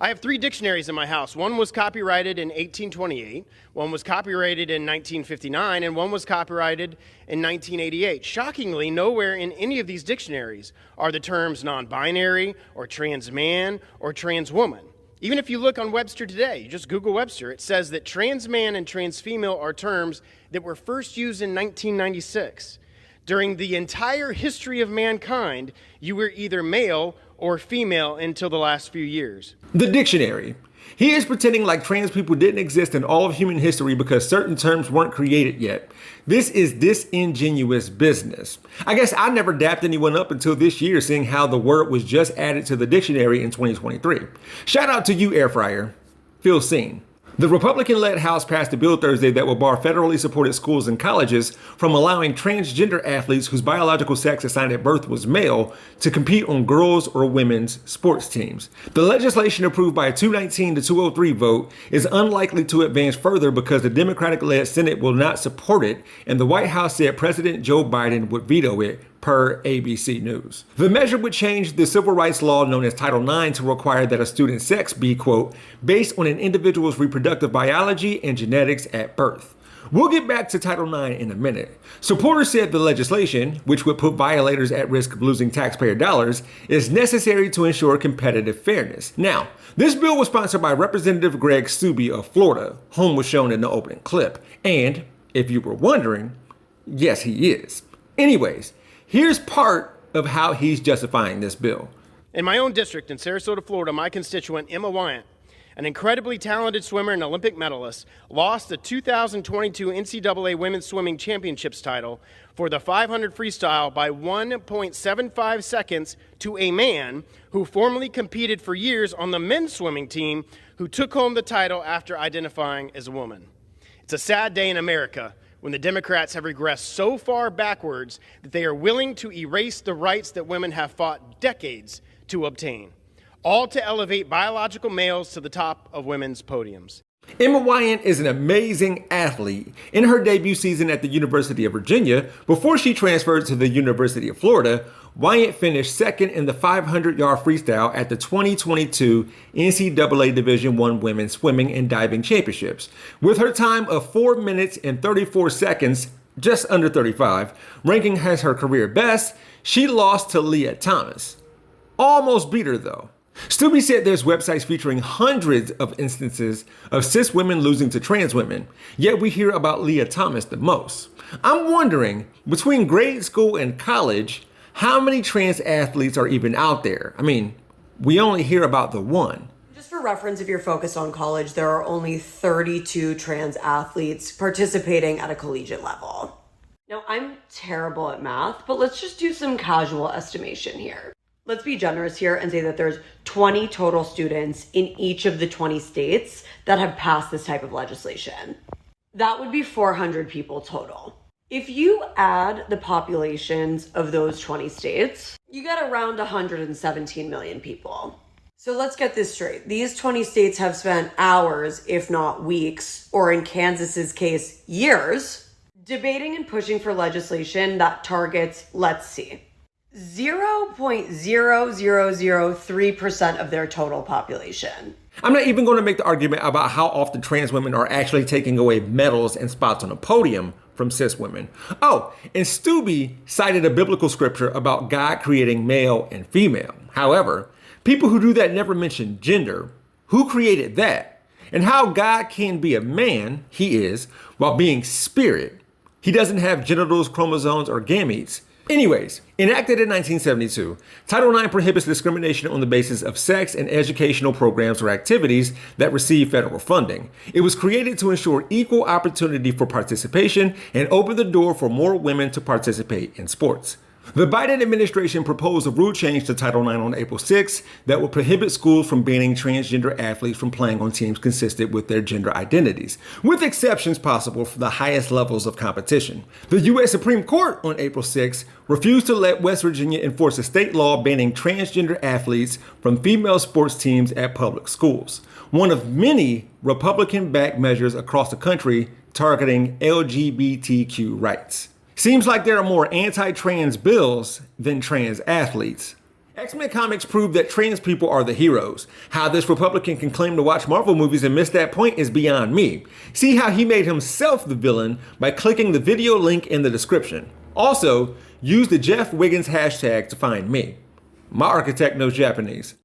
I have 3 dictionaries in my house. One was copyrighted in 1828, one was copyrighted in 1959, and one was copyrighted in 1988. Shockingly, nowhere in any of these dictionaries are the terms non-binary or trans man or trans woman. Even if you look on Webster today, you just Google Webster, it says that trans man and trans female are terms that were first used in 1996. During the entire history of mankind, you were either male or female until the last few years. The dictionary. He is pretending like trans people didn't exist in all of human history because certain terms weren't created yet. This is disingenuous business. I guess I never dapped anyone up until this year, seeing how the word was just added to the dictionary in 2023. Shout out to you, Air Fryer. Feel seen. The Republican-led House passed a bill Thursday that will bar federally supported schools and colleges from allowing transgender athletes whose biological sex assigned at birth was male to compete on girls' or women's sports teams. The legislation, approved by a 219 to 203 vote, is unlikely to advance further because the Democratic-led Senate will not support it, and the White House said President Joe Biden would veto it, per ABC News. The measure would change the civil rights law known as Title IX to require that a student's sex be, quote, based on an individual's reproductive biology and genetics at birth. We'll get back to Title IX in a minute. Supporters said the legislation, which would put violators at risk of losing taxpayer dollars, is necessary to ensure competitive fairness. Now, this bill was sponsored by Representative Gregory Steube of Florida, whom was shown in the opening clip. And, if you were wondering, yes, he is. Anyways, here's part of how he's justifying this bill. In my own district in Sarasota, Florida, my constituent, Emma Wyant, an incredibly talented swimmer and Olympic medalist, lost the 2022 NCAA Women's Swimming Championships title for the 500 freestyle by 1.75 seconds to a man who formerly competed for years on the men's swimming team, who took home the title after identifying as a woman. It's a sad day in America when the Democrats have regressed so far backwards that they are willing to erase the rights that women have fought decades to obtain, all to elevate biological males to the top of women's podiums. Emma Wyant is an amazing athlete. In her debut season at the University of Virginia, before she transferred to the University of Florida, Wyant finished second in the 500-yard freestyle at the 2022 NCAA Division I Women's Swimming and Diving Championships. With her time of 4 minutes and 34 seconds, just under 35, ranking as her career best, she lost to Leah Thomas. Almost beat her though. Steube said there's websites featuring hundreds of instances of cis women losing to trans women, yet we hear about Leah Thomas the most. I'm wondering, between grade school and college, how many trans athletes are even out there? I mean, we only hear about the one. Just for reference, if you're focused on college, there are only 32 trans athletes participating at a collegiate level. Now, I'm terrible at math, but let's just do some casual estimation here. Let's be generous here and say that there's 20 total students in each of the 20 states that have passed this type of legislation. That would be 400 people total. If you add the populations of those 20 states, you get around 117 million people. So let's get this straight. These 20 states have spent hours, if not weeks, or in Kansas's case, years, debating and pushing for legislation that targets, let's see, 0.0003% of their total population. I'm not even going to make the argument about how often trans women are actually taking away medals and spots on a podium from cis women. Oh, and Steube cited a biblical scripture about God creating male and female. However, people who do that never mention gender. Who created that? And how God can be a man, he is, while being spirit. He doesn't have genitals, chromosomes, or gametes. Anyways, enacted in 1972, Title IX prohibits discrimination on the basis of sex in educational programs or activities that receive federal funding. It was created to ensure equal opportunity for participation and open the door for more women to participate in sports. The Biden administration proposed a rule change to Title IX on April 6 that would prohibit schools from banning transgender athletes from playing on teams consistent with their gender identities, with exceptions possible for the highest levels of competition. The U.S. Supreme Court on April 6 refused to let West Virginia enforce a state law banning transgender athletes from female sports teams at public schools, one of many Republican-backed measures across the country targeting LGBTQ rights. Seems like there are more anti-trans bills than trans athletes. X-Men comics prove that trans people are the heroes. How this Republican can claim to watch Marvel movies and miss that point is beyond me. See how he made himself the villain by clicking the video link in the description. Also, use the Jeff Wiggins hashtag to find me. My architect knows Japanese.